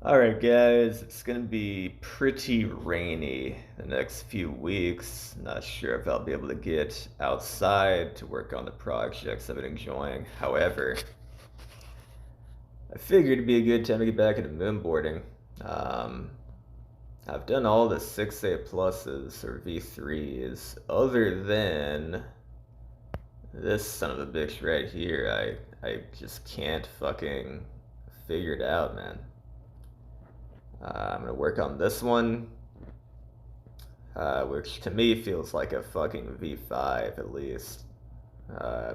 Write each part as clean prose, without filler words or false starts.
Alright, guys, it's gonna be pretty rainy the next few weeks. Not sure if I'll be able to get outside to work on the projects I've been enjoying. However, I figured it'd be a good time to get back into moonboarding. Um, I've done all the 6A pluses or V3s, other than this son of a bitch right here. I just can't fucking figure it out, man. I'm gonna work on this one, which to me feels like a fucking V5 at least.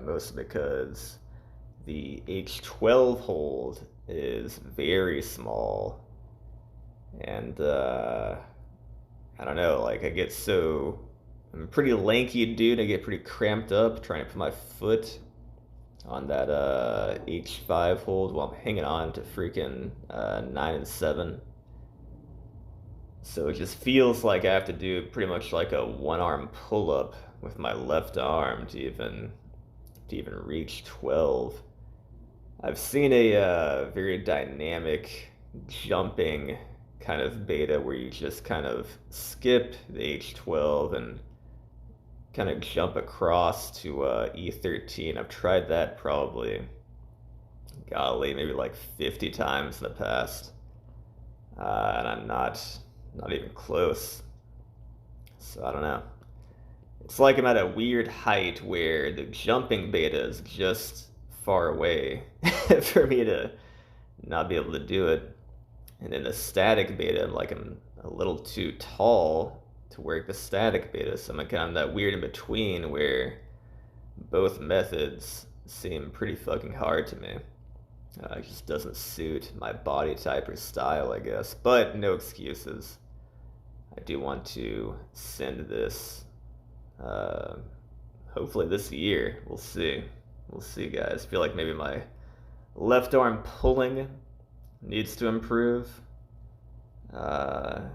Mostly because the H12 hold is very small, and I don't know, like I'm a pretty lanky dude. I get pretty cramped up trying to put my foot on that H5 hold while I'm hanging on to freaking 9 and 7. So it just feels like I have to do pretty much like a one arm pull up with my left arm to even reach 12. I've seen a very dynamic jumping kind of beta where you just kind of skip the H12 and kind of jump across to E13. I've tried that probably, golly, maybe like 50 times in the past, and I'm not even close. So I don't know. It's like I'm at a weird height where the jumping beta is just far away for me to not be able to do it. And then the static beta, I'm a little too tall to work the static beta. So I'm kind of that weird in between where both methods seem pretty fucking hard to me. It just doesn't suit my body type or style, I guess. But no excuses. I do want to send this, uh, hopefully this year. We'll see. We'll see, guys. I feel like maybe my left arm pulling needs to improve. But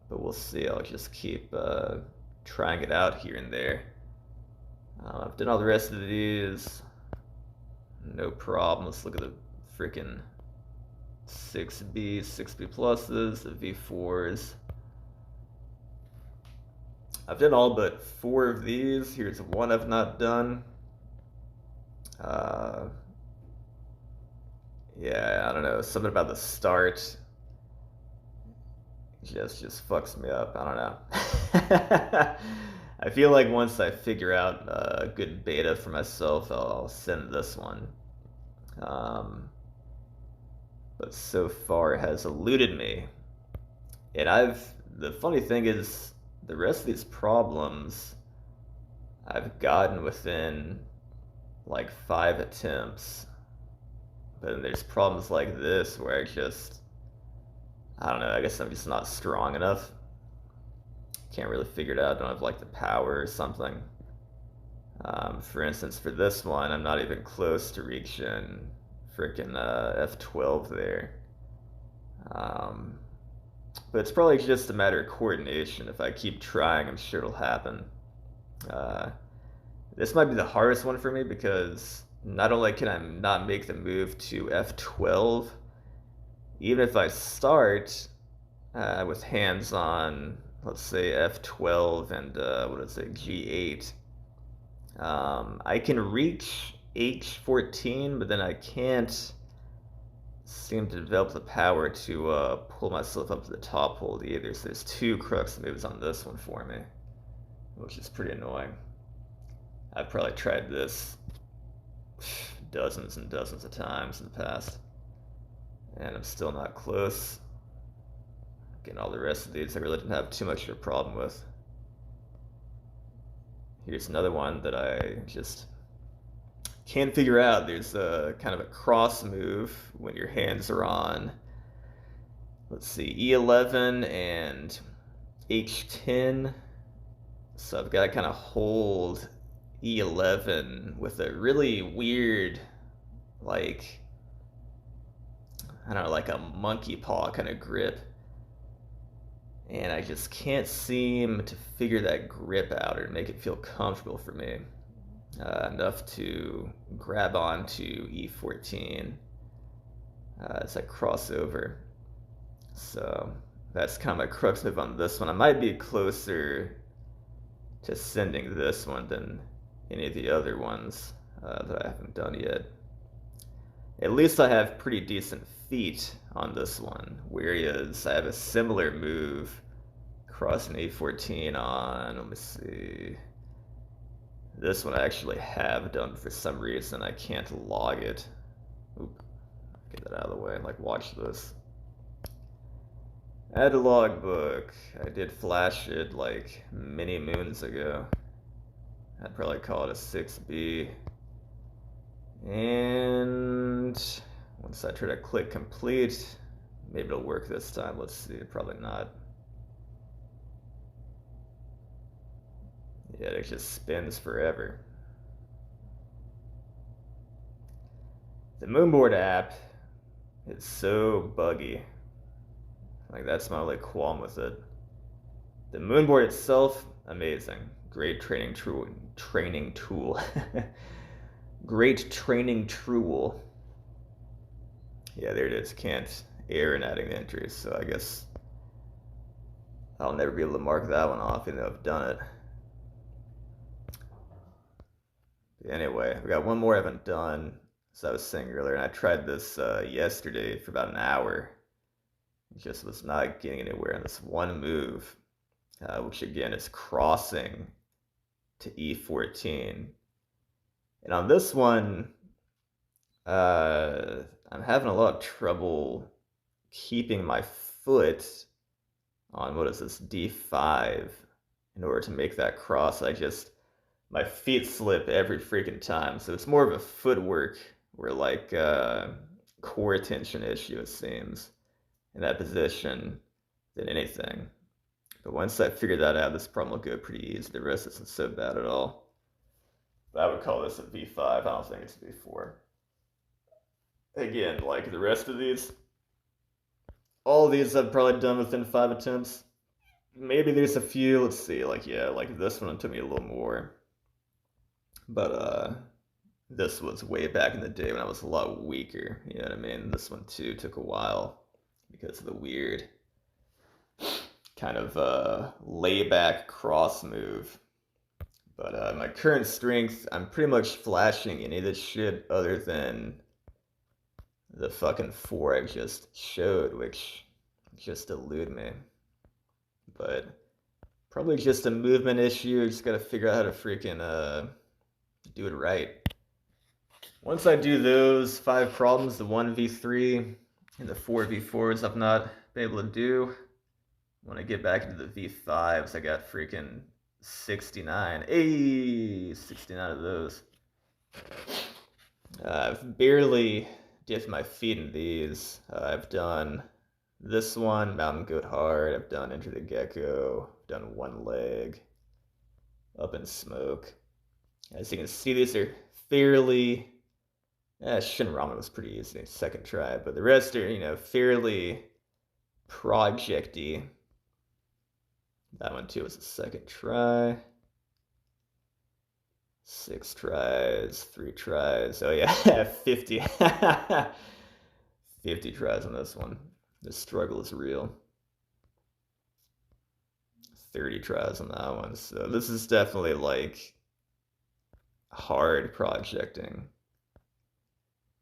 we'll see. I'll just keep trying it out here and there. I've done all the rest of these. No problem. Let's look at the freaking 6B pluses, the V4s. I've done all but 4 of these. Here's one I've not done. Yeah, I don't know. Something about the start just fucks me up. I don't know. I feel like once I figure out a good beta for myself, I'll send this one. But so far it has eluded me. And the funny thing is, the rest of these problems I've gotten within like 5 attempts. But then there's problems like this where I don't know, I guess I'm just not strong enough. Can't really figure it out, don't have like the power or something. For instance, for this one, I'm not even close to reaching freaking F12 there. But it's probably just a matter of coordination. If I keep trying, I'm sure it'll happen. This might be the hardest one for me because not only can I not make the move to F12, even if I start with hands on, let's say F12 and G8, I can reach H14, but then I can't seem to develop the power to pull myself up to the top hold either. So there's 2 crux moves on this one for me, which is pretty annoying. I've probably tried this dozens and dozens of times in the past, and I'm still not close. Again, all the rest of these I really didn't have too much of a problem with. Here's another one that I just can't figure out. There's a kind of a cross move when your hands are on, let's see, E11 and H10. So I've got to kind of hold E11 with a really weird, like, I don't know, like a monkey paw kind of grip. And I just can't seem to figure that grip out or make it feel comfortable for me enough to grab onto E14 as I cross over. So that's kind of my crux move on this one. I might be closer to sending this one than any of the other ones that I haven't done yet. At least I have pretty decent feet on this one, whereas I have a similar move crossing A14 on, let me see. This one I actually have done for some reason. I can't log it. Oop, get that out of the way. Like, watch this. Add a logbook. I did flash it like many moons ago. I'd probably call it a 6B. And once I try to click complete, maybe it'll work this time. Let's see, probably not. Yeah, it just spins forever. The Moonboard app is so buggy. Like, that's my only qualm with it. The Moonboard itself, amazing. Great training tool. Great training tool. Yeah, there it is. Can't error in adding the entries, so I guess I'll never be able to mark that one off, even though I've done it. But anyway, we got one more I haven't done, as I was saying earlier, and I tried this yesterday for about an hour. It just was not getting anywhere on this one move, which again is crossing to E14. And on this one, I'm having a lot of trouble keeping my foot on, what is this, D5 in order to make that cross. My feet slip every freaking time. So it's more of a footwork or like core tension issue, it seems, in that position than anything. But once I figure that out, this problem will go pretty easy. The rest isn't so bad at all. But I would call this a V5. I don't think it's a V4. Again, like the rest of these, all of these I've probably done within 5 attempts. Maybe there's a few, let's see, like, yeah, like this one took me a little more. But this was way back in the day when I was a lot weaker, you know what I mean? This one too took a while because of the weird kind of layback cross move. But my current strength, I'm pretty much flashing any of this shit other than the fucking 4 I just showed, which just elude me. But probably just a movement issue. Just gotta figure out how to freaking do it right. Once I do those 5 problems, the 1v3 and the 4v4s I've not been able to do, when I get back into the v5s, I got freaking 69. Hey, 69 of those. I've barely dipped my feet in these. I've done this one, Mountain Goat Hard. I've done Enter the Gecko. I've done One Leg, Up in Smoke. As you can see, these are fairly... Shin Ramen was pretty easy, second try. But the rest are, you know, fairly project-y. That one too was a second try. 6 tries, 3 tries. Oh yeah, 50. 50 tries on this one. The struggle is real. 30 tries on that one. So this is definitely like hard projecting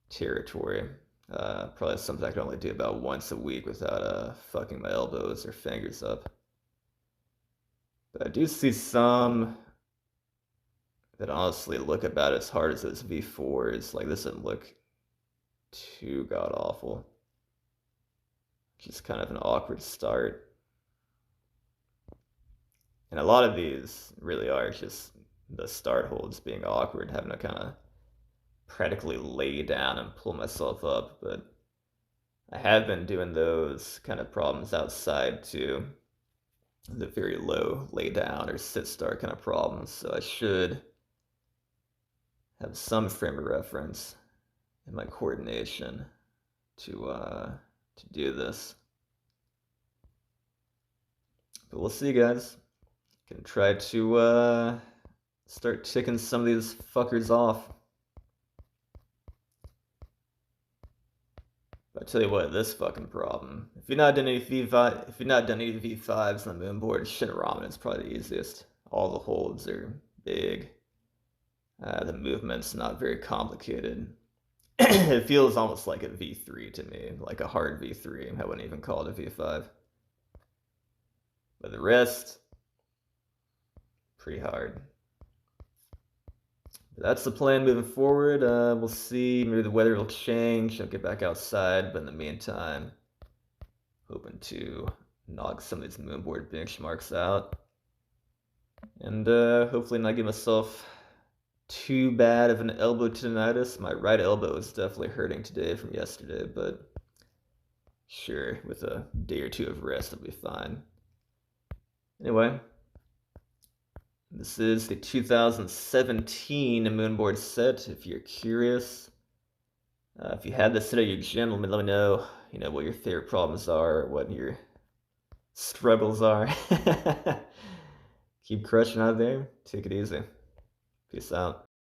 territory. Probably something I can only do about once a week without fucking my elbows or fingers up. But I do see some that honestly look about as hard as those V4s. Like, this doesn't look too god-awful. Just kind of an awkward start. And a lot of these really are just the start holds being awkward, having to kind of practically lay down and pull myself up. But I have been doing those kind of problems outside too. The very low lay down or sit start kind of problems. So I should have some frame of reference in my coordination to do this. But we'll see, guys. Gonna try to start ticking some of these fuckers off. I'll tell you what, this fucking problem. If you're not done any V5, if you're not done any V5s on the Moonboard, Shin Ramen is probably the easiest. All the holds are big. The movement's not very complicated. It feels almost like a V3 to me, like a hard V3. I wouldn't even call it a V5. But the rest, pretty hard. But that's the plan moving forward. We'll see. Maybe the weather will change. I'll get back outside. But in the meantime, hoping to knock some of these Moonboard benchmarks out. And hopefully not give myself too bad of an elbow tendonitis. My right elbow is definitely hurting today from yesterday, but sure, with a day or two of rest, I'll be fine. Anyway, this is the 2017 Moonboard set. If you're curious, if you had this set at your gym, let me know. What your favorite problems are, what your struggles are. Keep crushing out there. Take it easy. Peace out.